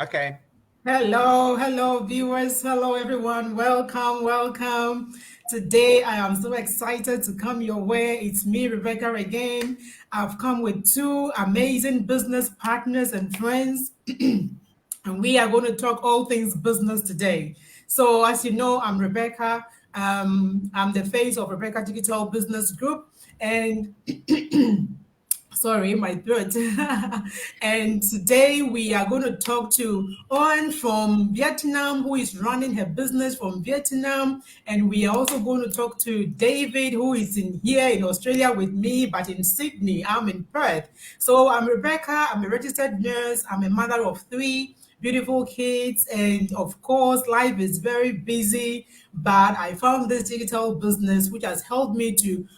Okay. Hello, viewers. Hello, everyone. Welcome. Today, I am so excited to come your way. It's me, Rebecca, again. I've come with two amazing business partners and friends, and we are going to talk all things business today. So, as you know, I'm Rebecca. I'm the face of Rebecca Digital Business Group, and sorry, my throat. And today we are going to talk to Owen from Vietnam, who is running her business from Vietnam. And we are also going to talk to David, who is in here in Australia with me, but in Sydney. I'm in Perth. So I'm Rebecca. I'm a registered nurse. I'm a mother of three beautiful kids, and of course life is very busy, but I found this digital business which has helped me to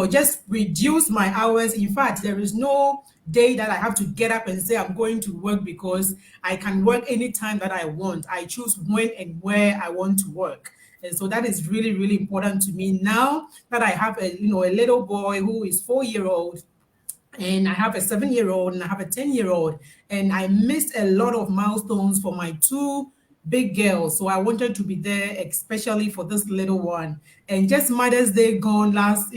just reduce my hours. In fact, there is no day that I have to get up and say I'm going to work, because I can work anytime that I want. I choose when and where I want to work. And so that is really, really important to me now that I have a little boy who is 4 year old, and I have a 7 year old and I have a 10 year old. And I missed a lot of milestones for my two big girls. So I wanted to be there, especially for this little one. And just Mother's Day gone last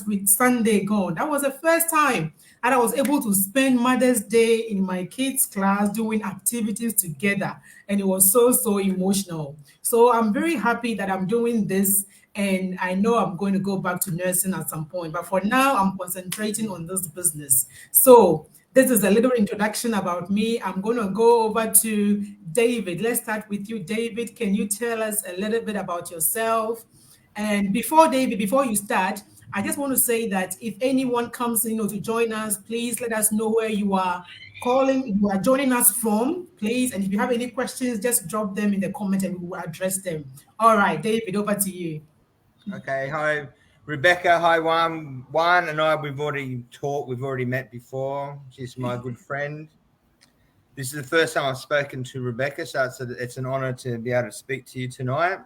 week, Sunday gone. That was the first time that I was able to spend Mother's Day in my kids' class doing activities together. And it was so, so emotional. So I'm very happy that I'm doing this, and I know I'm going to go back to nursing at some point. But for now, I'm concentrating on this business. So this is a little introduction about me. I'm going to go over to David. Let's start with you, David. Can you tell us a little bit about yourself? And before David, before you start, I just want to say that if anyone comes, to join us, please let us know where you are joining us from, please. And if you have any questions, just drop them in the comment and we will address them. All right, David, over to you. Okay. Hi, Rebecca. Hi, Juan. Juan and I, we've already talked. We've already met before. She's my good friend. This is the first time I've spoken to Rebecca, so it's an honor to be able to speak to you tonight.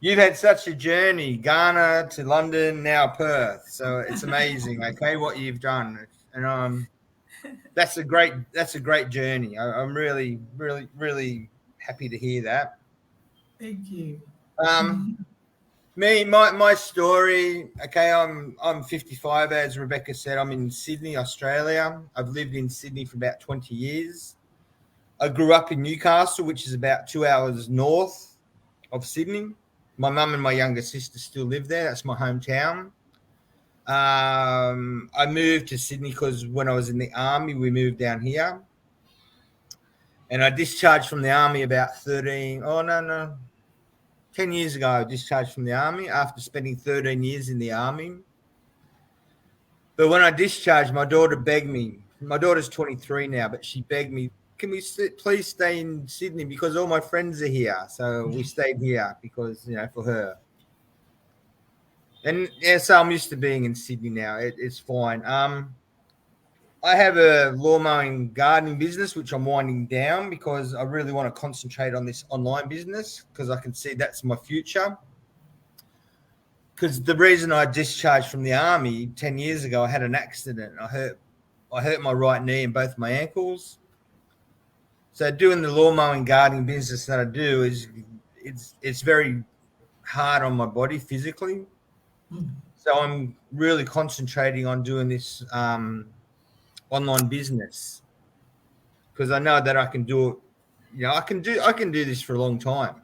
You've had such a journey, Ghana to London, now Perth. So it's amazing. Okay, what you've done, and that's a great journey. I'm really, really, really happy to hear that. Thank you. Um, my story. Okay, I'm 55, as Rebecca said. I'm in Sydney, Australia. I've lived in Sydney for about 20 years. I grew up in Newcastle, which is about 2 hours north of Sydney. My mum and my younger sister still live there. That's my hometown. I moved to Sydney because when I was in the army, we moved down here, and I discharged from the army about 13. Oh no, 10 years ago. I discharged from the army after spending 13 years in the army. But when I discharged, my daughter begged me. My daughter's 23 now, but she begged me, "Can we please stay in Sydney because all my friends are here?" So we stayed here because for her. And yeah, so I'm used to being in Sydney now. It's fine. I have a lawn mowing gardening business which I'm winding down because I really want to concentrate on this online business because I can see that's my future. Because the reason I discharged from the army 10 years ago, I had an accident. I hurt my right knee and both my ankles. So doing the lawn mowing gardening business that I do is it's very hard on my body physically. So I'm really concentrating on doing this online business because I know that I can do it. I can do this for a long time.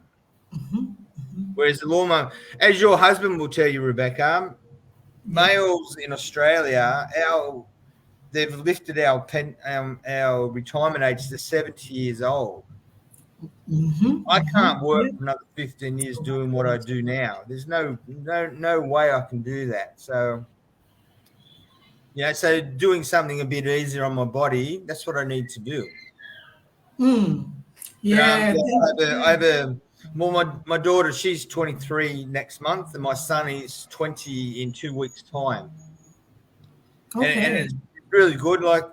Whereas the lawn mowing, as your husband will tell you, Rebecca, Yes. males in Australia, they've lifted our retirement age to 70 years old. I can't work Yeah. for another 15 years doing what I do now. There's no way I can do that. So so doing something a bit easier on my body, that's what I need to do. But Yeah. yeah, I have a well, my daughter, she's 23 next month, and my son is 20 in 2 weeks' time. And Okay. it's really good. Like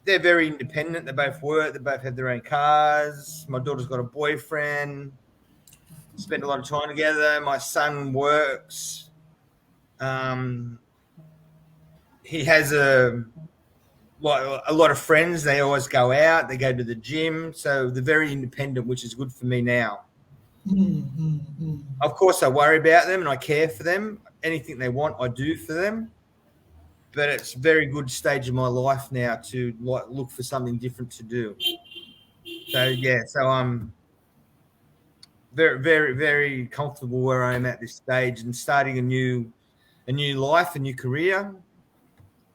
they're very independent. They both work. They both have their own cars. My daughter's got a boyfriend. Spend a lot of time together. My son works. Um, he has a like a lot of friends, they always go out, they go to the gym, so they're very independent, which is good for me now. Of course, I worry about them and I care for them. Anything they want, I do for them. But it's a very good stage of my life now to like look for something different to do. So yeah, so I'm very, very, very comfortable where I am at this stage and starting a new life, a new career.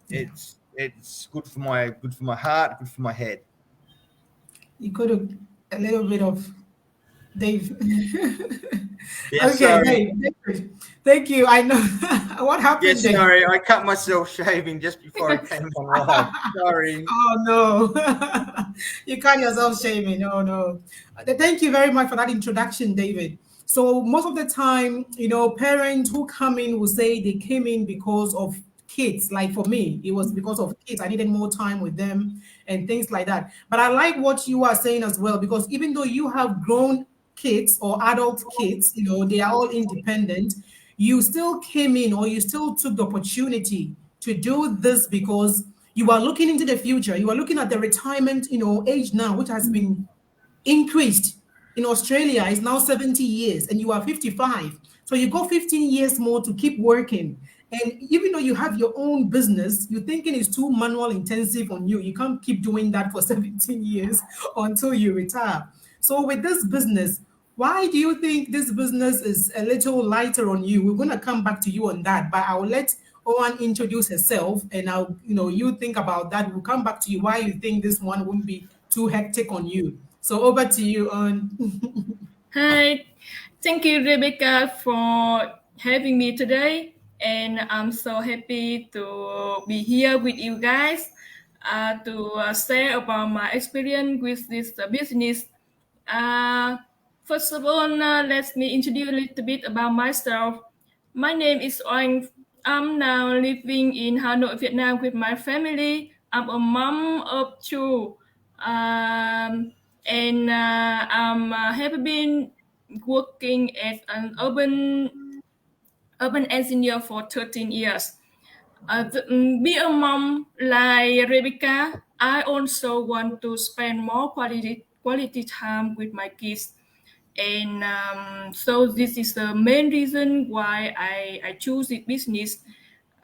It's good for my heart, good for my head. You could have a little bit of Dave. Yeah, Okay, sorry. Dave. Thank you. I know what Yeah, happened, Dave. sorry. I cut myself shaving just before I came on live. Sorry. Oh no, you cut yourself shaming. Oh no. Thank you very much for that introduction, David. So most of the time, parents who come in will say they came in because of kids. Like for me, it was because of kids. I needed more time with them and things like that. But I like what you are saying as well, because even though you have grown kids or adult kids, they are all independent, you still came in or you still took the opportunity to do this because you are looking into the future. You are looking at the retirement, age now, which has been increased. In Australia, it's now 70 years and you are 55. So you got 15 years more to keep working. And even though you have your own business, you're thinking it's too manual intensive on you. You can't keep doing that for 17 years until you retire. So with this business, why do you think this business is a little lighter on you? We're going to come back to you on that, but I'll let Owen introduce herself and you think about that. We'll come back to you why you think this one won't be too hectic on you. So over to you, Owen. Hi, thank you, Rebecca, for having me today. And I'm so happy to be here with you guys to share about my experience with this business. Uh, First of all, let me introduce a little bit about myself. My name is Oanh. I'm now living in Hanoi, Vietnam with my family. I'm a mom of two. And have been working as an urban engineer for 13 years. Be a mom like Rebecca, I also want to spend more quality time with my kids. And so this is the main reason why I choose this business.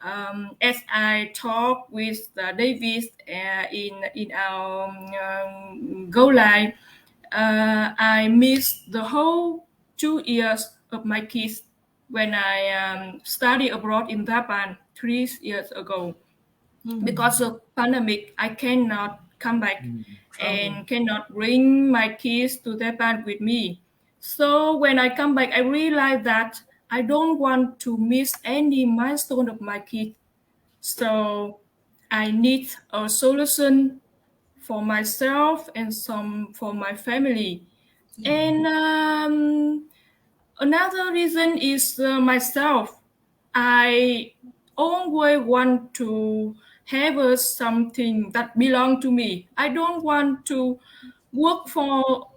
As I talk with David in our Go Live, I missed the whole 2 years of my kids when I studied abroad in Japan 3 years ago. Because of pandemic, I cannot come back and cannot bring my kids to Japan with me. So when I come back, I realized that I don't want to miss any milestone of my kids. So I need a solution for myself and some for my family. And another reason is myself. I always want to have something that belong to me. I don't want to work for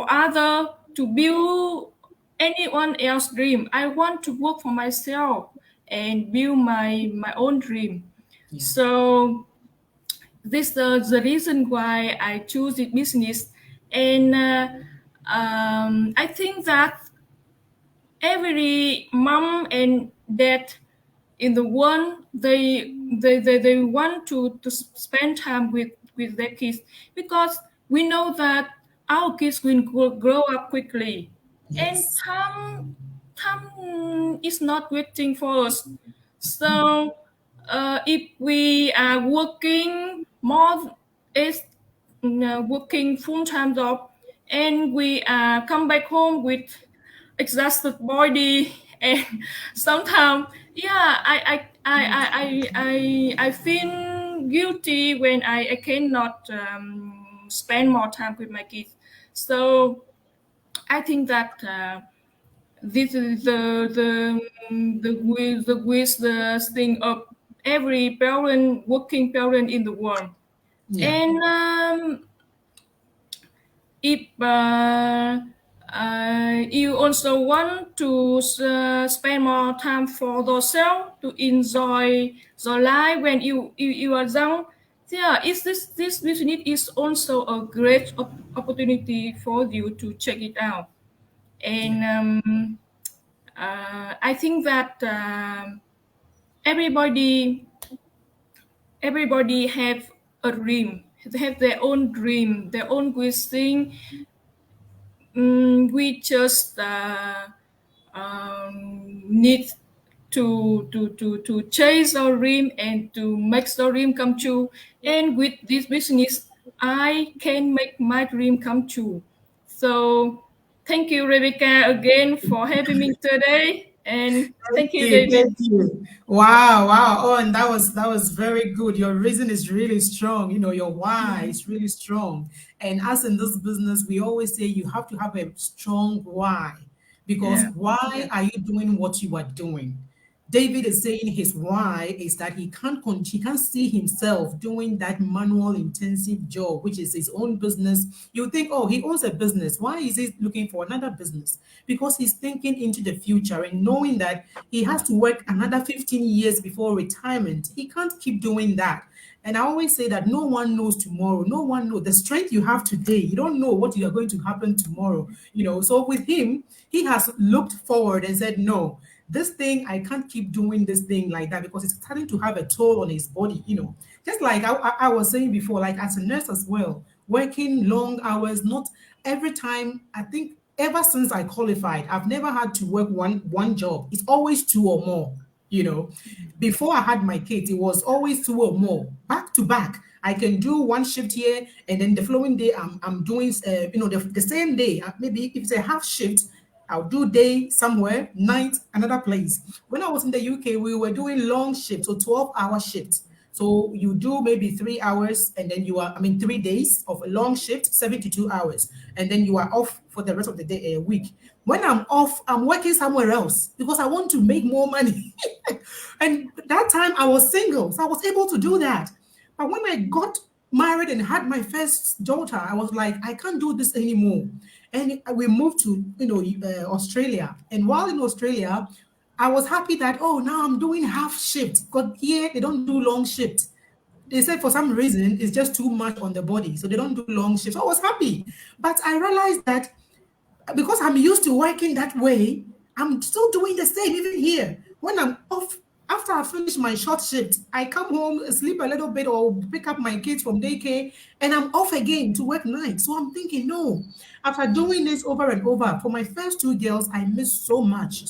other to build anyone else's dream. I want to work for myself and build my own dream. Yeah. So this is the reason why I choose this business. And I think that every mom and dad in the world they want to spend time with their kids, because we know that our kids will grow up quickly. And Yes. time is not waiting for us. So if we are working more, is working full-time job, and we come back home with exhausted body, and sometimes I feel guilty when I cannot spend more time with my kids. So I think that this is the thing of every parent, working parent in the world. Yeah. And if you also want to spend more time for yourself to enjoy your life when you are young. Yeah, this business is also a great opportunity for you to check it out. And I think that everybody have a dream. They have their own dream, their own wish thing. We just need to chase our dream and to make the dream come true. And with this business, I can make my dream come true. So thank you, Rebecca, again for having me today. And thank you, David. Thank you. Wow, wow. Oh, and that was very good. Your reason is really strong. Your why is really strong. And as in this business, we always say you have to have a strong why. Because Yeah. why are you doing what you are doing? David is saying his why is that he can't see himself doing that manual intensive job, which is his own business. You think, oh, he owns a business. Why is he looking for another business? Because he's thinking into the future and knowing that he has to work another 15 years before retirement. He can't keep doing that. And I always say that no one knows tomorrow. No one knows the strength you have today. You don't know what you are going to happen tomorrow. So with him, he has looked forward and said, no, this thing, I can't keep doing this thing like that because it's starting to have a toll on his body. Just like I was saying before, like as a nurse as well, working long hours, not every time. I think ever since I qualified, I've never had to work one job. It's always two or more. Before I had my kids, it was always two or more, back to back. I can do one shift here, and then the following day I'm doing the same day. Maybe if it's a half shift, I'll do day somewhere, night another place. When I was in the UK, we were doing long shifts, so 12-hour shifts. So you do maybe 3 hours, and then 3 days of a long shift, 72 hours, and then you are off for the rest of the day, a week. When I'm off, I'm working somewhere else because I want to make more money. And that time I was single, so I was able to do that. But when I got married and had my first daughter, I was like, I can't do this anymore. And we moved to Australia. And while in Australia, I was happy that, oh, now I'm doing half shift. Because here they don't do long shift. They said for some reason it's just too much on the body, so they don't do long shifts. So I was happy. But I realized that because I'm used to working that way, I'm still doing the same even here. When I'm off, after I finish my short shift, I come home, sleep a little bit, or pick up my kids from daycare, and I'm off again to work night. So I'm thinking, no, after doing this over and over, for my first two girls, I missed so much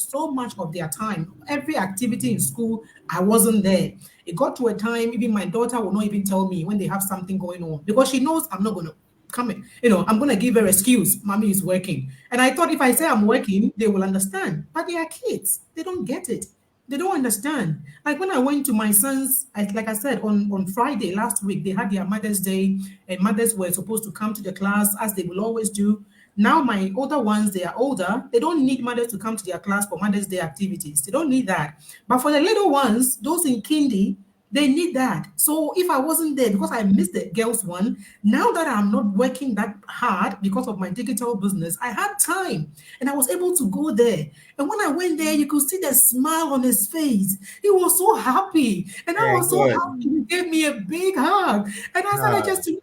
of their time. Every activity in school, I wasn't there. It got to a time, even my daughter will not even tell me when they have something going on because she knows I'm not going to come in. I'm going to give her excuse. Mommy is working. And I thought if I say I'm working, they will understand. But they are kids. They don't get it. They don't understand. Like when I went to my sons, like I said, on Friday last week, they had their Mother's Day, and mothers were supposed to come to the class as they will always do. Now my older ones, they are older. They don't need mothers to come to their class for Mother's Day activities. They don't need that. But for the little ones, those in kindy, they need that. So if I wasn't there because I missed the girls one, now that I'm not working that hard because of my digital business, I had time and I was able to go there. And when I went there, you could see the smile on his face. He was so happy. And I was so happy. He gave me a big hug. And I started just to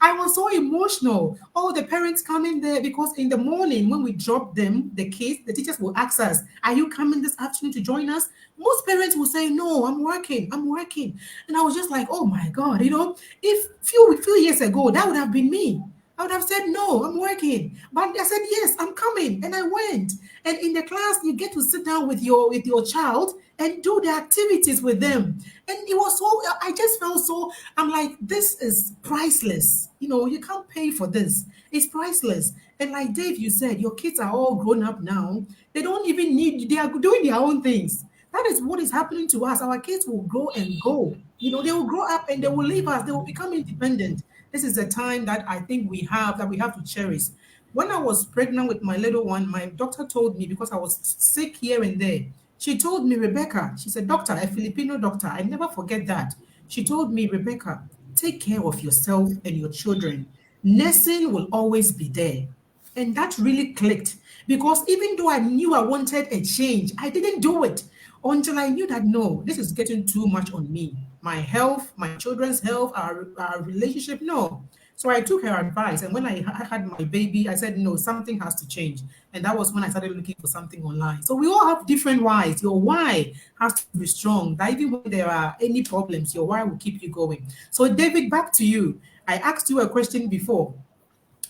I was so emotional. All the parents coming there because in the morning when we dropped them, the kids, the teachers will ask us, are you coming this afternoon to join us? Most parents will say, no, I'm working. And I was just like, oh my God, if few years ago, that would have been me. I would have said, no, I'm working. But I said, yes, I'm coming. And I went. And in the class, you get to sit down with your child and do the activities with them. And it was I just felt so, I'm like, this is priceless. You can't pay for this. It's priceless. And like Dave, you said, your kids are all grown up now. They don't even need, they are doing their own things. That is what is happening to us. Our kids will grow and go. They will grow up and they will leave us. They will become independent. This is a time that I think we have to cherish. When I was pregnant with my little one, my doctor told me, because I was sick here and there, she told me, Rebecca, she said, doctor, a Filipino doctor, I never forget that. She told me, Rebecca, take care of yourself and your children. Nursing will always be there. And that really clicked because even though I knew I wanted a change, I didn't do it until I knew that no, this is getting too much on me. My health, my children's health, our relationship, no. So I took her advice. And when I had my baby, I said, no, something has to change. And that was when I started looking for something online. So we all have different whys. Your why has to be strong. That even when there are any problems, your why will keep you going. So, David, back to you. I asked you a question before,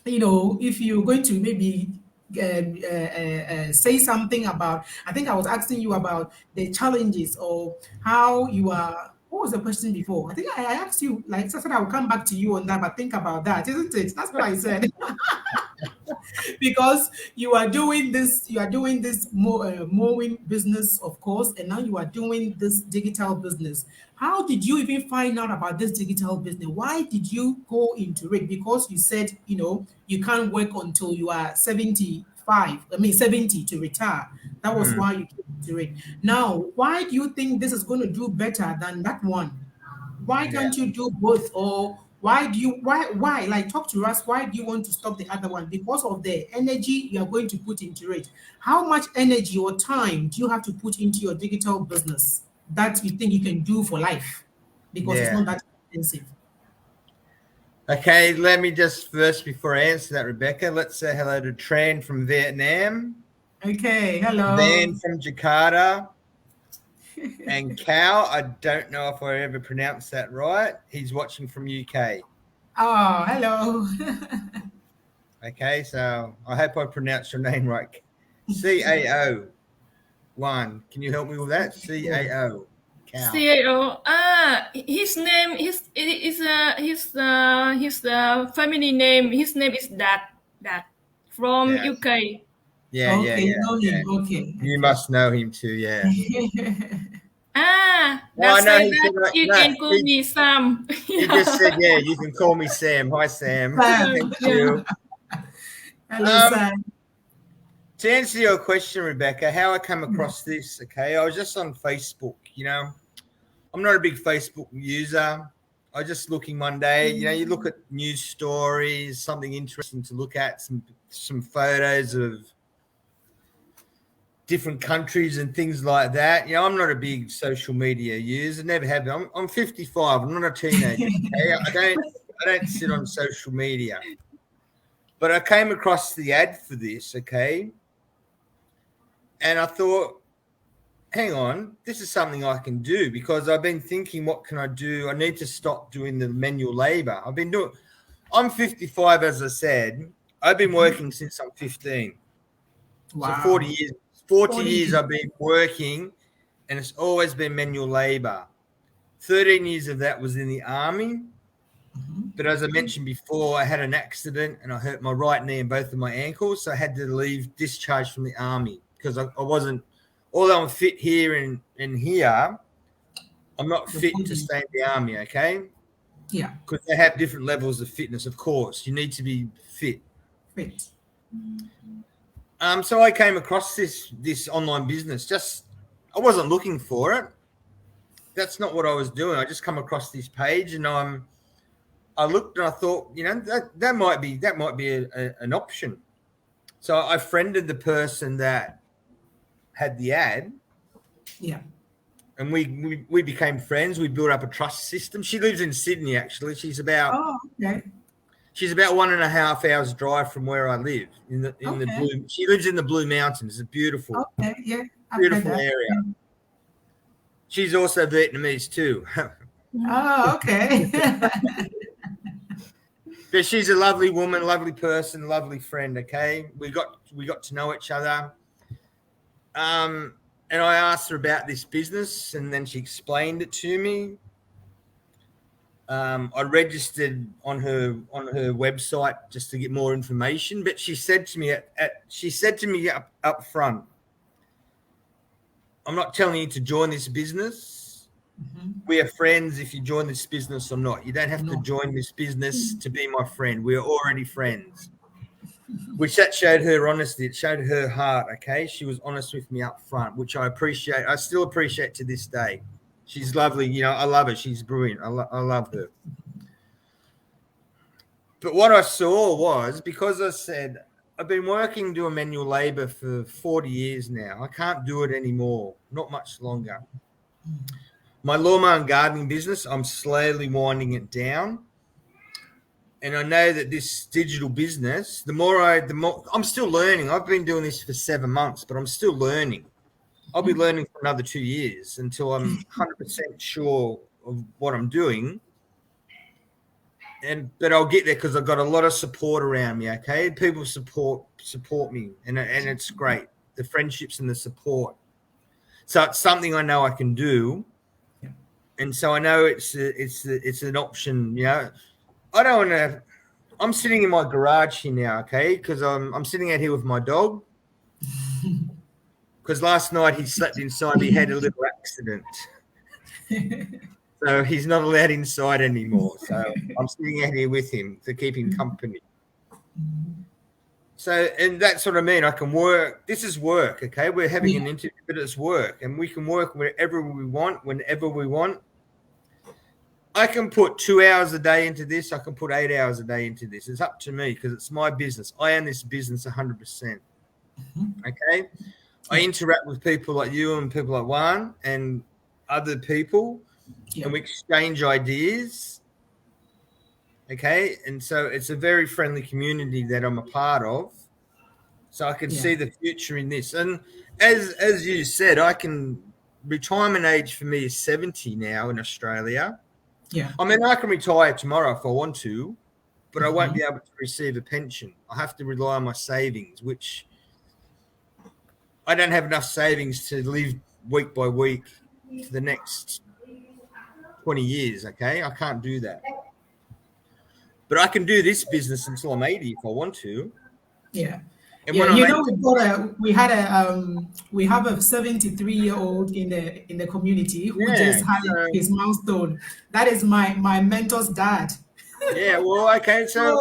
if you're going to maybe say something about, I think I was asking you about the challenges or how you are. What was the question before? I think I asked you, like I said, I'll come back to you on that, but think about that, isn't it? That's what I said. Because you are doing this mowing business, of course, and now you are doing this digital business. How did you even find out about this digital business? Why did you go into it? Because you said, you can't work until you are 70 to retire. That was why you came into it. Now, why do you think this is going to do better than that one? Why can't you do both? Or why like, talk to us, why do you want to stop the other one? Because of the energy you are going to put into it. How much energy or time do you have to put into your digital business that you think you can do for life? Because it's not that expensive. Okay, let me just first, before I answer that, Rebecca, let's say hello to Tran from Vietnam. Okay, hello. Van from Jakarta. And Cal, I don't know if I ever pronounced that right. He's watching from UK. Oh, hello. Okay, so I hope I pronounced your name right. CAO. One. Can you help me with that? CAO. Cal. CAO. His name his family name. His name is Dad from UK. Yeah, okay, know him. Okay. You must know him too, yeah. That's that you can call me Sam. He just said, yeah, you can call me Sam. Hi, Sam. Thank you. Hello, Sam. To answer your question, Rebecca, how I come across this, okay, I was just on Facebook, I'm not a big Facebook user. I was just looking one day, you look at news stories, something interesting to look at, some photos of different countries and things like that. I'm not a big social media user, never have been. I'm 55. I'm not a teenager. Okay? I don't sit on social media. But I came across the ad for this, okay? And I thought, hang on, this is something I can do, because I've been thinking, what can I do? I need to stop doing the manual labor. I'm 55, as I said. I've been working since I'm 15. Wow. So 40 years. 40 years I've been working, and it's always been manual labor. 13 years of that was in the army. But as I mentioned before, I had an accident and I hurt my right knee and both of my ankles. So I had to leave, discharge from the army, because I wasn't, although I'm fit here and here, I'm not fit to stay in the army, okay? Yeah. Because they have different levels of fitness, of course. You need to be fit. So I came across this online business. I wasn't looking for it. That's not what I was doing. I just come across this page, and I looked and I thought, that might be an option. So I friended the person that had the ad. Yeah. And we became friends. We built up a trust system. She lives in Sydney, actually. She's about 1.5 hours drive from where I live the Blue. She lives in the Blue Mountains. It's beautiful. Okay, yeah. Beautiful area. She's also Vietnamese too. Oh, okay. But she's a lovely woman, lovely person, lovely friend. Okay, we got to know each other. And I asked her about this business, and then she explained it to me. I registered on her website just to get more information, but she said to me up front, I'm not telling you to join this business. We are friends if you join this business or not. You don't have to join this business to be my friend. We are already friends. Which that showed her honesty. It showed her heart, okay? She was honest with me up front, which I appreciate. I still appreciate to this day. She's lovely. I love her. She's brilliant. I love her. But what I saw was, because I said, I've been working doing manual labor for 40 years now. I can't do it anymore, not much longer. My lawnmower and gardening business, I'm slowly winding it down. And I know that this digital business, the more I'm still learning. I've been doing this for 7 months, but I'm still learning. I'll be learning for another 2 years until I'm 100% sure of what I'm doing. But I'll get there because I've got a lot of support around me. Okay, people support me, and it's great. The friendships and the support. So it's something I know I can do, and so I know it's an option. You know, I don't want to. I'm sitting in my garage here now, okay, because I'm sitting out here with my dog. Because last night he slept inside. He had a little accident. So he's not allowed inside anymore. So I'm sitting out here with him to keep him company. So, and that's what I mean. I can work. This is work, okay? We're having an interview, but it's work. And we can work wherever we want, whenever we want. I can put 2 hours a day into this. I can put 8 hours a day into this. It's up to me because it's my business. I own this business 100%. Okay? I interact with people like you and people like Juan and other people. And we exchange ideas, okay? And so it's a very friendly community that I'm a part of. So I can see the future in this. And as you said, retirement age for me is 70 now in Australia. Yeah. I mean, I can retire tomorrow if I want to, but I won't be able to receive a pension. I have to rely on my savings, which I don't have enough savings to live week by week for the next 20 years, okay? I can't do that. But I can do this business until I'm 80 if I want to. Yeah. And you know, we have a 73-year-old in the community who just had his milestone. That is my mentor's dad. Yeah, well, okay, so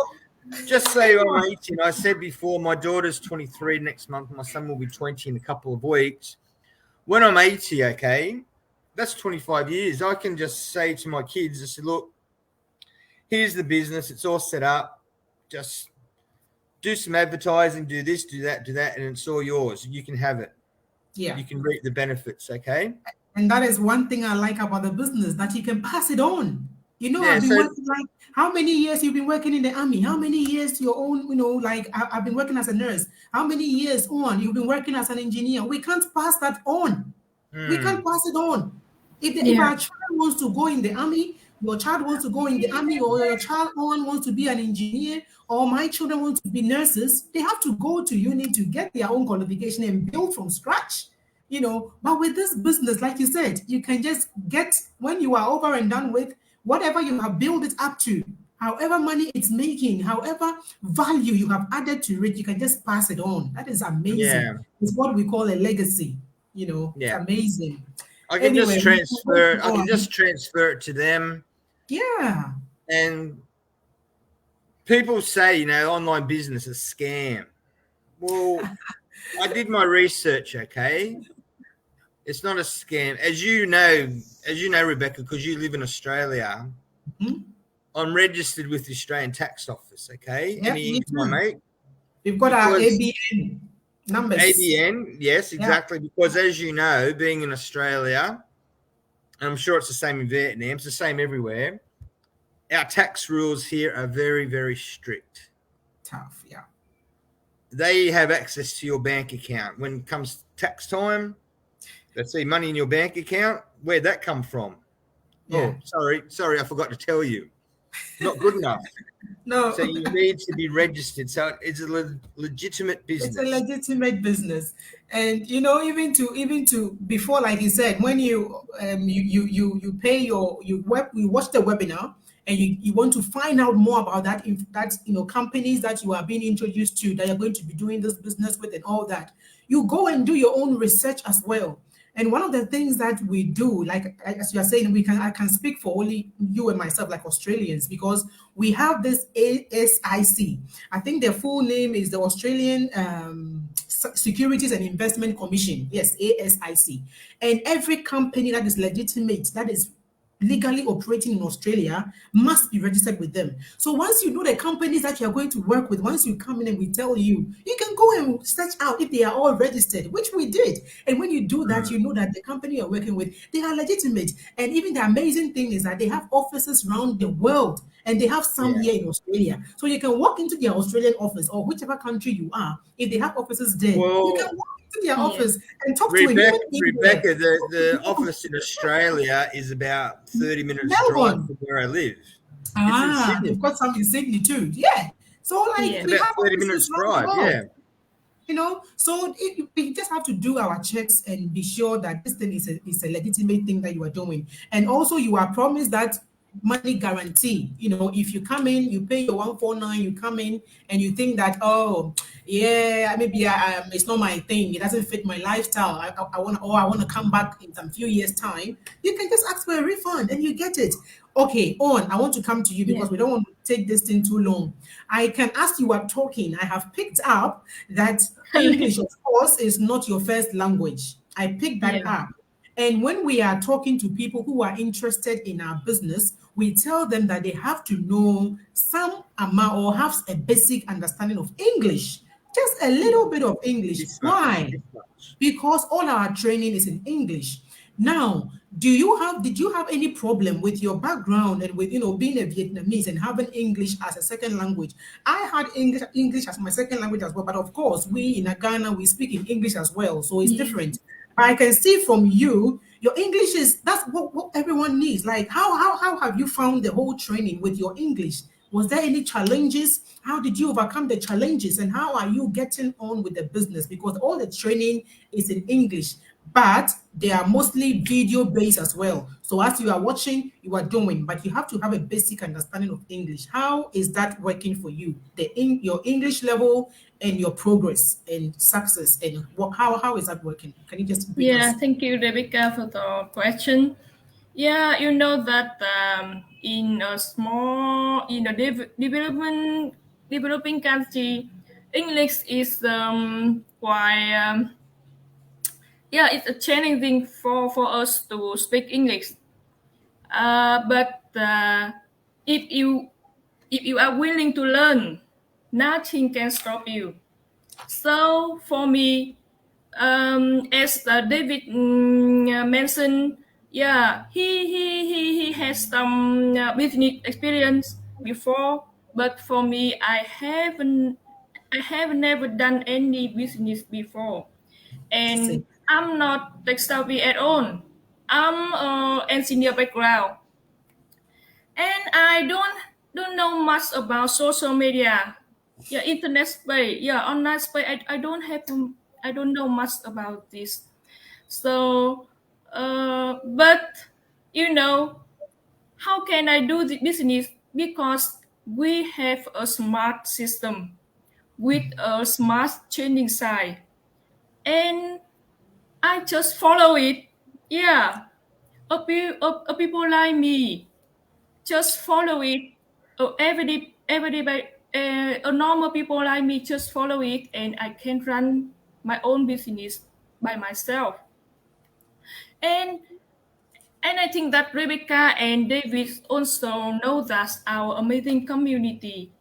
just say I'm 18. I said before, my daughter's 23 next month. My son will be 20 in a couple of weeks. When I'm 80, okay, that's 25 years. I can just say to my kids, I said, look, here's the business. It's all set up. Just do some advertising, do this, do that, and it's all yours. You can have it. Yeah. You can reap the benefits, okay? And that is one thing I like about the business, that you can pass it on. You know, I've been working, like, how many years you've been working in the army? How many years your own, you know, like I've been working as a nurse. How many years on you've been working as an engineer? We can't pass that on. We can't pass it on. If our child wants to go in the army, your child wants to go in the army, or your child wants to be an engineer, or my children want to be nurses, they have to go to uni to get their own qualification and build from scratch, you know. But with this business, like you said, you can just get, when you are over and done with, whatever you have built it up to, however money it's making, however value you have added to it, you can just pass it on. That is amazing. Yeah. It's what we call a legacy, you know. Yeah. It's amazing. I can just transfer. I can just transfer it to them. Yeah. And people say, you know, online business is a scam. Well, I did my research. Okay, it's not a scam, as you know, Rebecca, because you live in Australia. I'm registered with the Australian Tax Office. Okay, yep, any income I make. We've got our ABN numbers. ABN, yes, exactly. Yeah. Because as you know, being in Australia, and I'm sure it's the same in Vietnam, it's the same everywhere, our tax rules here are very, very strict. Tough, yeah. They have access to your bank account. When it comes tax time, they see money in your bank account. Where'd that come from? Yeah. Oh, sorry, I forgot to tell you. Not good enough. No. So you need to be registered. So it's a legitimate business. It's a legitimate business. And you know, even to before, like you said, when you pay you watch the webinar and you want to find out more about that, if that's, you know, companies that you are being introduced to that you're going to be doing this business with and all that, you go and do your own research as well. And one of the things that we do, like as you are saying, I can speak for only you and myself, like Australians, because we have this ASIC. I think their full name is the Australian Securities and Investment Commission. Yes, ASIC. And every company that is legitimate, that is legally operating in Australia must be registered with them. So once you know the companies that you are going to work with, once you come in and we tell you, you can go and search out if they are all registered, which we did. And when you do that, you know that the company you're working with, they are legitimate. And even the amazing thing is that they have offices around the world, and they have some here in Australia. So you can walk into their Australian office or whichever country you are. If they have offices there, you can walk into their office and talk to a human being there. Rebecca, the office in Australia is about 30 minutes drive Melbourne. from where I live. They've got some in Sydney too. Yeah. So like Yeah. we About have 30 offices minutes around the drive, world. yeah. You know, so we just have to do our checks and be sure that this thing is a legitimate thing that you are doing. And also you are promised that money guarantee. You know, if you come in, you pay your 149, you come in and you think that, oh, yeah, maybe it's not my thing. It doesn't fit my lifestyle. I want to come back in some few years' time. You can just ask for a refund and you get it. Okay, I want to come to you because we don't want to take this thing too long. I can ask you are talking. I have picked up that English, of course, is not your first language. I picked that up. And when we are talking to people who are interested in our business, we tell them that they have to know some amount or have a basic understanding of English, just a little bit of English. Why? Because all our training is in English. Now, did you have any problem with your background and with being a Vietnamese and having English as a second language? I had English as my second language as well, but of course, we in Ghana we speak in English as well, so it's different. But I can see from you, your English that's what everyone needs. Like, how have you found the whole training with your English? Was there any challenges? How did you overcome the challenges? And how are you getting on with the business? Because all the training is in English, but they are mostly video based as well. So as you are watching, you are doing, but you have to have a basic understanding of English. How is that working for you? Your English level and your progress and success, and how is that working? Can you just bring us? Thank you, Rebecca, for the question. Yeah, you know that in a developing country, English is quite it's a challenging for us to speak English. But if you are willing to learn, nothing can stop you. So for me, as David mentioned, he has some business experience before, but for me, I have never done any business before, and I'm not tech savvy at all. I'm engineer background, and I don't know much about social media. Internet space. Online space. I don't know much about this. So, but how can I do the business? Because we have a smart system with a smart training side, and I just follow it. Yeah, a people like me just follow it. A normal people like me just follow it, and I can run my own business by myself. And I think that Rebecca and David also know that our amazing community.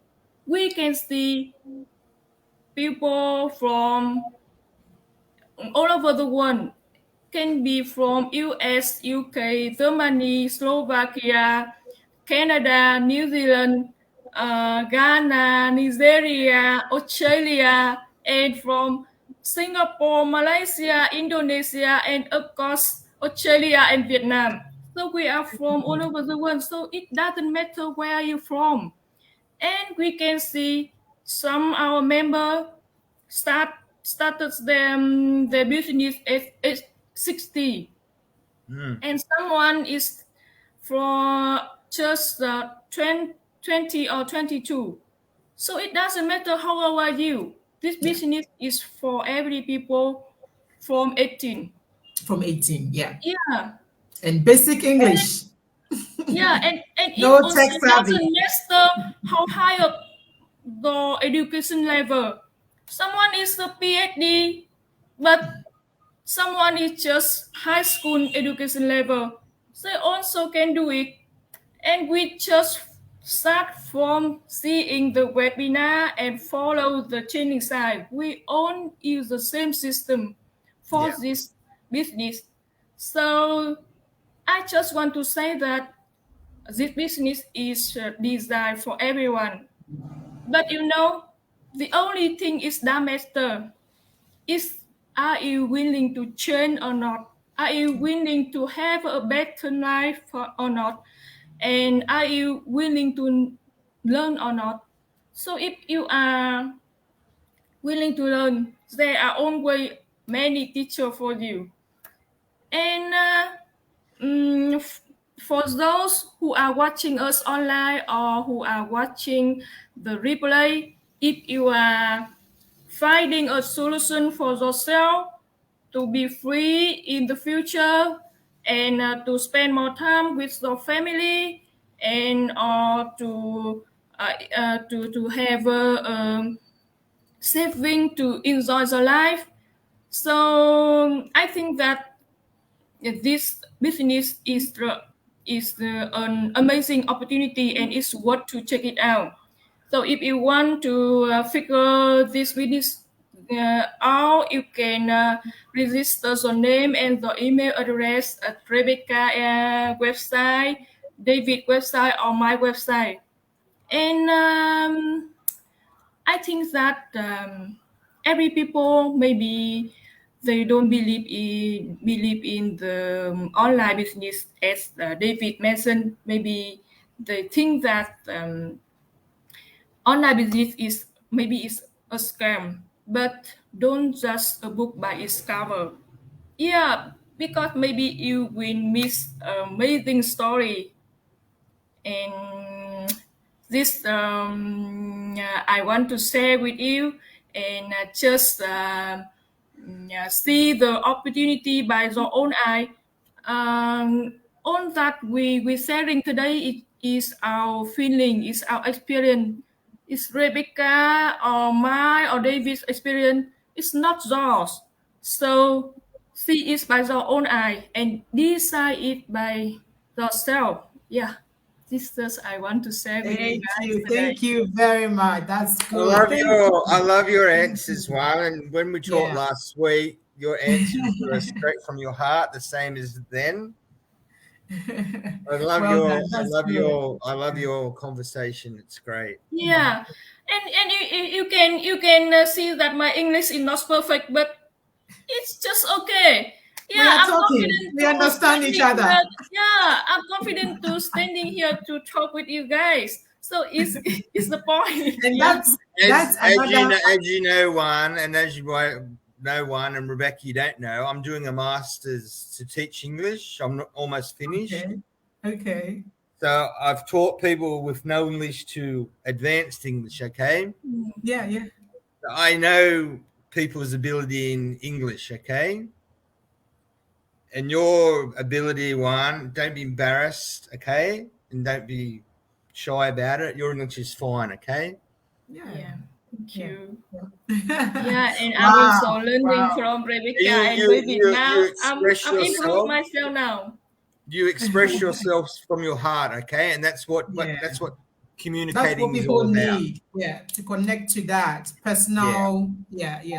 We can see people from all over the world, can be from US, UK, Germany, Slovakia, Canada, New Zealand, Ghana, Nigeria, Australia, and from Singapore, Malaysia, Indonesia, and of course, Australia and Vietnam. So we are from all over the world. So it doesn't matter where you're from. And we can see some our member started their business at 60. And someone is for just 20 or 22. So it doesn't matter how old are you. This business is for every people from 18. From 18, yeah. Yeah. And basic English. And No it also tech savvy. doesn't matter how high up the education level. Someone is a PhD, but someone is just high school education level. they also can do it. And we just start from seeing the webinar and follow the training side. We all use the same system for Yeah. this business. So I just want to say that this business is designed for everyone. But the only thing is that matter is, are you willing to change or not? Are you willing to have a better life or not? And are you willing to learn or not? So if you are willing to learn, there are always many teachers for you. And for those who are watching us online or who are watching the replay, if you are finding a solution for yourself to be free in the future and to spend more time with your family and to have saving to enjoy the life. So I think that this business is an amazing opportunity and it's worth to check it out. So if you want to figure this business out, you can register your name and the email address at Rebecca website, David website, or my website. And I think that every people maybe they don't believe in the online business as David mentioned. Maybe they think that online business is a scam, but don't judge a book by its cover. Yeah, because maybe you will miss amazing story. And this I want to share with you and just see the opportunity by your own eye. All that we sharing today, it is our feeling, is our experience. It's Rebecca or my or David's experience. It's not yours. So see it by your own eye and decide it by yourself. Yeah, this is I want to share with you guys today. Thank you very much. That's I good. love your answers, Juan. And when we talked Yeah. last week, your answers were straight from your heart, the same as then. I love Well done. That's good. I love your conversation. It's great. Yeah, and you can see that my English is not perfect, but it's just okay. We are I'm talking. confident We to understand each standing other. here. Yeah, I'm confident to standing here to talk with you guys. So it's the point. And Yeah. that's As another. you know, Juan, and as you know, Juan and Rebecca, you don't know, I'm doing a master's to teach English. I'm almost finished. Okay. So I've taught people with no English to advanced English, okay? Yeah. I know people's ability in English, okay? And your ability, Juan, don't be embarrassed, okay? And don't be shy about it. Your English is fine, okay? Yeah. Thank you. Yeah. Yeah, and Wow, I'm also learning wow. from Rebecca You- and you- David you- now. you I'm express improving yourself. myself now. You express yourselves from your heart, okay? And that's what Yeah. that's what That's communicating what is all people about. need, to connect to that personal,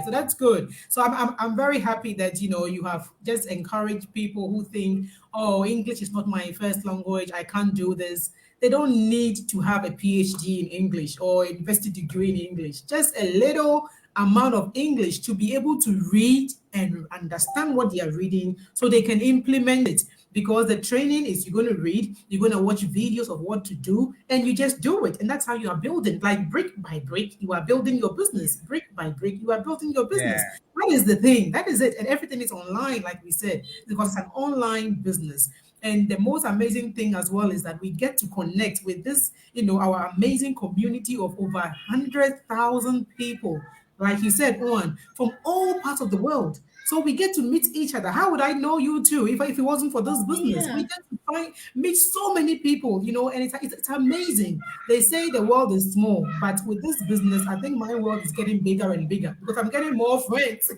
So that's good. So I'm very happy that you have just encouraged people who think, oh, English is not my first language, I can't do this. They don't need to have a PhD in English or a university degree in English. Just a little amount of English to be able to read and understand what they are reading so they can implement it. Because the training is you're going to read, you're going to watch videos of what to do, and you just do it. And that's how you are building, like brick by brick, you are building your business. Brick by brick, you are building your business. Yeah. That is the thing. That is it. And everything is online, like we said, because it's an online business. And the most amazing thing as well is that we get to connect with this, our amazing community of over 100,000 people, like you said, on from all parts of the world. So we get to meet each other. How would I know you too if it wasn't for this business? Yeah. We get to meet so many people, and it's amazing. They say the world is small, but with this business, I think my world is getting bigger and bigger because I'm getting more friends,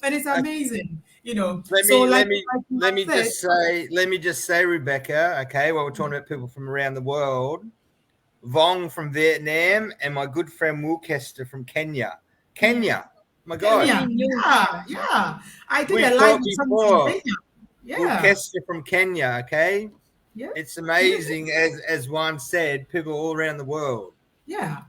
and it's amazing. Let So me like, let me like you let have me said, just say, Rebecca. Okay, while we're talking about people from around the world, Vong from Vietnam and my good friend Wilkester from Kenya. Kenya, my God, Kenya, We knew. yeah. I did we've a live talked with someone from before. Kenya. Yeah, Wilkester from Kenya. Okay, yeah, it's amazing, as one said, people all around the world. yeah.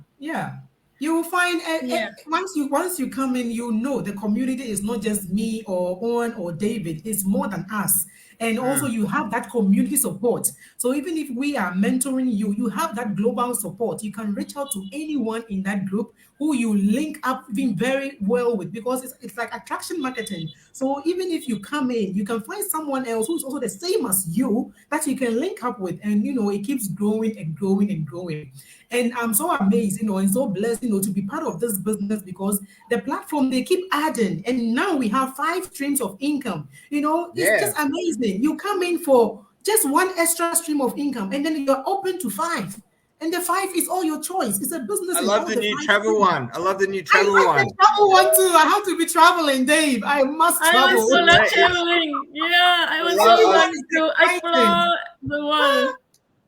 You will find Yeah. once you come in, the community is not just me or Owen or David. It's more than us. And also Mm, you have that community support. So even if we are mentoring you, you have that global support. You can reach out to anyone in that group who you link up even very well with, because it's like attraction marketing. So even if you come in, you can find someone else who's also the same as you that you can link up with, and it keeps growing and growing and growing. And I'm so amazed, and so blessed, to be part of this business, because the platform, they keep adding, and now we have 5 streams of income. It's yeah, just amazing. You come in for just one extra stream of income, and then you're open to 5. And the 5 is all your choice. It's a business I in love all the the new 5 travel streams. one. I love the new I travel like one. the travel one too. I have to be traveling, Dave. I must I travel. also love It's, traveling. Yeah, I also I, Everyone want is to excited. explore the world.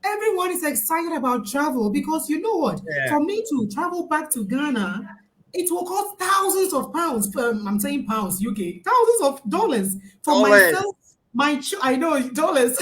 Everyone is excited about travel, because you know what? yeah, For me to travel back to Ghana, it will cost thousands of pounds. I'm saying pounds, UK, thousands of dollars for dollars. myself. I know dollars.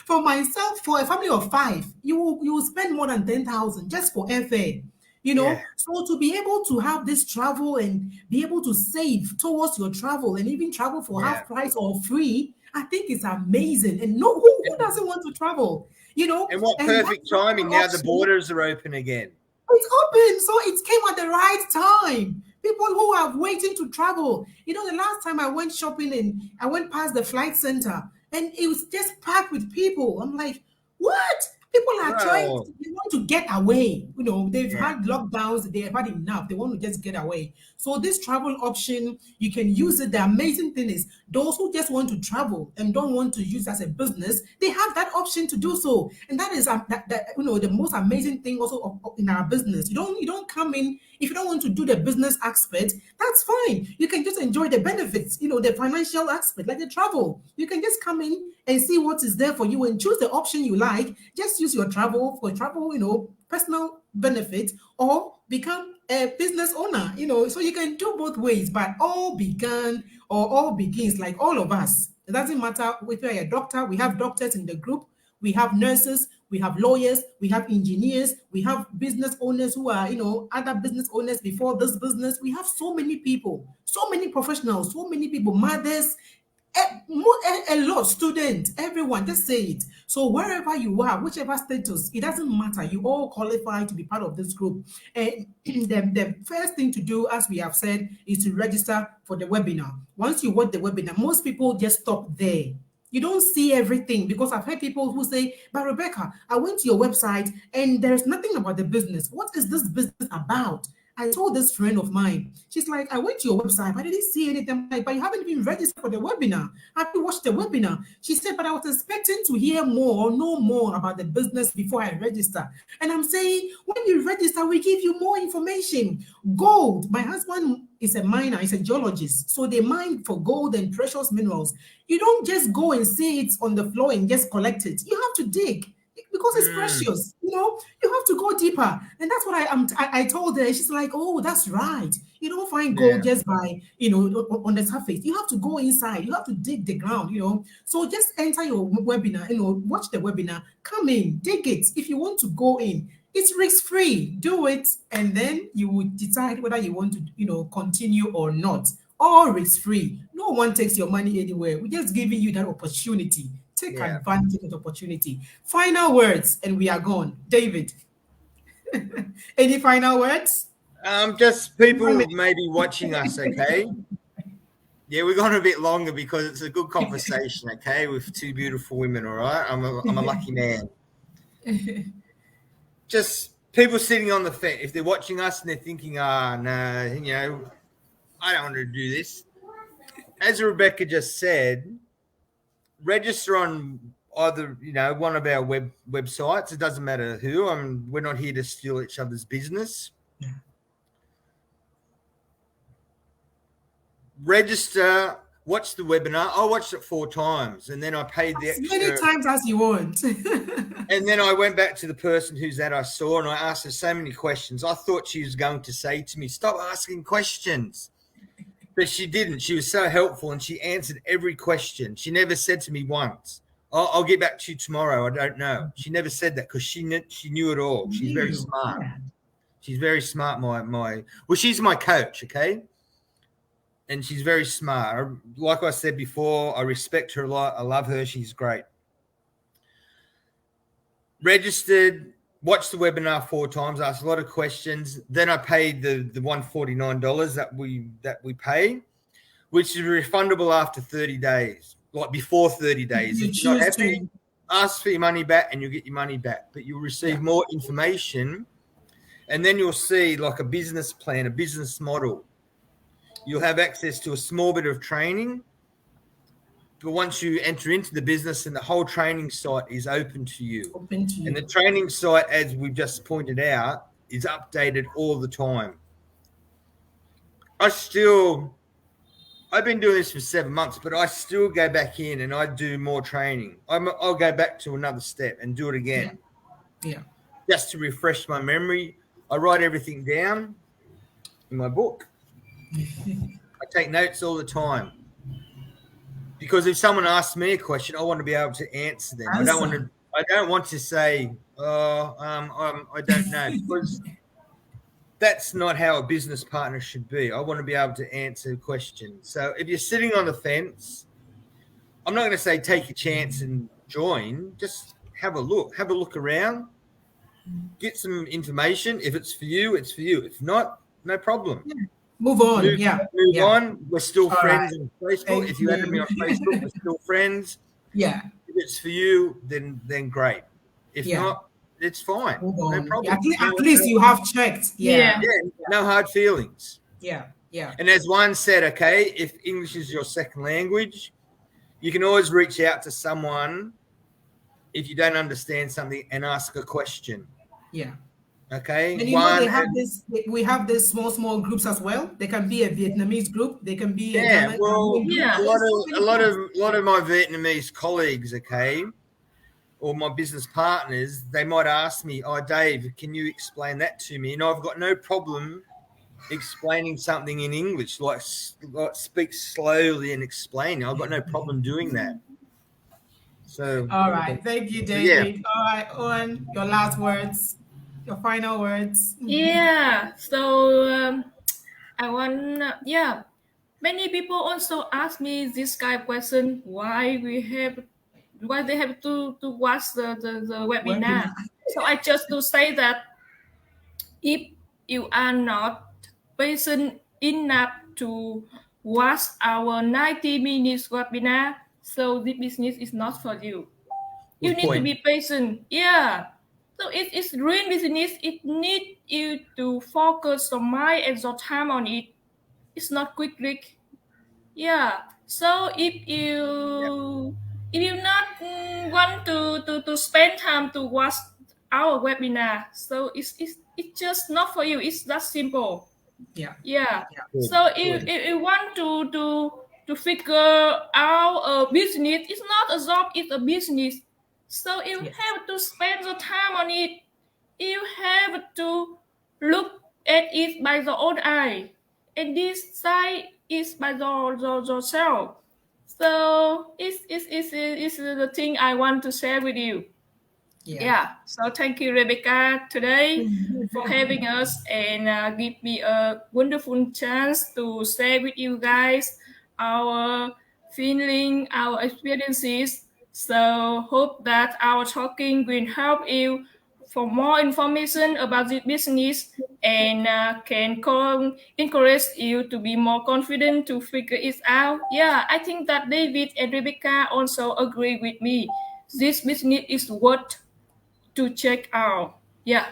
For myself, for a family of 5, you will spend more than 10,000 just for airfare. Yeah, So to be able to have this travel and be able to save towards your travel, and even travel for yeah. half price or free, I think it's amazing. And no, who doesn't want to travel? And what And that perfect travel timing! Now the option, borders are open again. it's open, so it came at the right time. People who are waiting to travel. The last time I went shopping, and I went past the flight center, and it was just packed with people. I'm like, what? People are trying, Well, they want to get away. They've yeah, had lockdowns, they have had enough. They want to just get away. So this travel option, you can use it. The amazing thing is, those who just want to travel and don't want to use as a business, they have that option to do so. And that is the most amazing thing also in our business. You don't come in if you don't want to do the business aspect. That's fine. You can just enjoy the benefits, the financial aspect, like the travel. You can just come in and see what is there for you and choose the option you like. Just use your travel for travel, personal benefit, or become a business owner, so you can do both ways. But all began, or all begins, like all of us. It doesn't matter whether you're a doctor. We have doctors in the group, we have nurses, we have lawyers, we have engineers, we have business owners who are, other business owners before this business. We have so many people, so many professionals, so many people, mothers, a lot, students, everyone, just say it. So wherever you are, whichever status, it doesn't matter. You all qualify to be part of this group. And the first thing to do, as we have said, is to register for the webinar. Once you watch the webinar, most people just stop there. You don't see everything, because I've heard people who say, but Rebecca, I went to your website and there's nothing about the business. What is this business about? I told this friend of mine, she's like, I went to your website, but I didn't see anything. I'm like, but you haven't even registered for the webinar. Have you watched the webinar? She said, but I was expecting to hear more or know more about the business before I register. And I'm saying, when you register, we give you more information. Gold. My husband is a miner, he's a geologist. So they mine for gold and precious minerals. You don't just go and see it on the floor and just collect it. You have to dig, because it's mm, precious. You have to go deeper. And that's what I told her. She's like, oh, that's right. You don't find yeah, gold just by, on the surface. You have to go inside. You have to dig the ground. So just enter your webinar, watch the webinar, come in, dig it. If you want to go in, it's risk-free. Do it, and then you would decide whether you want to, continue or not. All risk-free. No one takes your money anywhere. We're just giving you that opportunity. Take yeah. advantage of the opportunity. Final words, and we are gone. David, any final words? Just 1 people minute. maybe watching us. Okay. Yeah, we're going a bit longer because it's a good conversation. Okay, with 2 beautiful women. All right, I'm a lucky man. Just people sitting on the fence. If they're watching us and they're thinking, no, I don't want to do this. As Rebecca just said, register on either one of our websites. It doesn't matter who. We're not here to steal each other's business. Register watch the webinar. I watched it 4 times, and then I paid the As extra. many times as you want. And then I went back to the person that I saw, and I asked her so many questions. I thought she was going to say to me, "Stop asking questions." But she didn't. She was so helpful, and she answered every question. She never said to me once, I'll get back to you tomorrow. I don't know. She never said that because she knew it all. She's very smart. Yeah. She's very smart. Well, she's my coach, okay? And she's very smart. Like I said before, I respect her a lot. I love her. She's great. Registered, watched the webinar 4 times, asked a lot of questions. Then I paid the $149 that we pay, which is refundable after 30 days, like before 30 days. If you're not happy, ask for your money back and you'll get your money back. But you'll receive more information, and then you'll see like a business plan, a business model. You'll have access to a small bit of training. But once you enter into the business, and the whole training site is open to you. And the training site, as we've just pointed out, is updated all the time. I've been doing this for 7 months, but I still go back in and I do more training. I'll go back to another step and do it again. Yeah. Just to refresh my memory. I write everything down in my book. I take notes all the time. Because if someone asks me a question, I want to be able to answer them. I don't want to say, I don't know, because that's not how a business partner should be. I want to be able to answer questions. So if you're sitting on the fence, I'm not going to say take a chance and join. Just have a look around, get some information. If it's for you, it's for you. If not, no problem. Yeah. Move on. Move on. We're still friends on Facebook. If you added me on Facebook, we're still friends. Yeah. If it's for you, then great. If not, it's fine. Move on. No problem. At least you have checked. Yeah. No hard feelings. Yeah. And as one said, okay, if English is your second language, you can always reach out to someone if you don't understand something and ask a question. Yeah. Okay. And we have this small groups as well. They can be a Vietnamese group. They can be a lot of my Vietnamese colleagues, okay, or my business partners, they might ask me, "Oh, Dave, can you explain that to me?" And I've got no problem explaining something in English, like speak slowly and explain. I've got no problem doing that. So. All right. Thank you, David. Yeah. All right, Owen, your last words. Your final words. Yeah. So many people also ask me this kind of question: why they have to watch the webinar? So I just to say that if you are not patient enough to watch our 90 minutes webinar, so the business is not for you. You need to be patient. Yeah. So it's real business. It needs you to focus your mind and your time on it. It's not quick. Yeah. So if you not want to spend time to watch our webinar, so it's just not for you. It's that simple. Yeah. So if you want to figure out a business, it's not a job. It's a business. So you have to spend the time on it. You have to look at it by the own eye. And this side is by yourself. So it's the thing I want to share with you. Yeah. So thank you, Rebecca, today for having us and give me a wonderful chance to share with you guys our feeling, our experiences. So hope that our talking will help you for more information about this business and can encourage you to be more confident to figure it out. Yeah, I think that David and Rebecca also agree with me. This business is worth to check out. Yeah.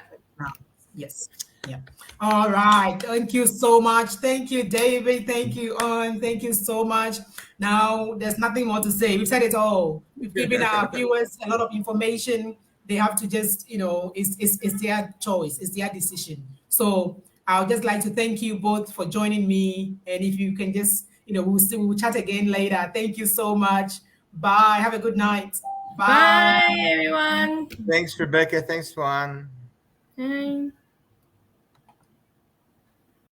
Yes. Yeah. All right. Thank you so much. Thank you, David. Thank you, Owen. Thank you so much. Now, there's nothing more to say. We've said it all. We've given our viewers a lot of information. They have to just, it's their choice. It's their decision. So I would just like to thank you both for joining me. And if you can just, we'll chat again later. Thank you so much. Bye. Have a good night. Bye, everyone. Thanks, Rebecca. Thanks, Juan. Bye.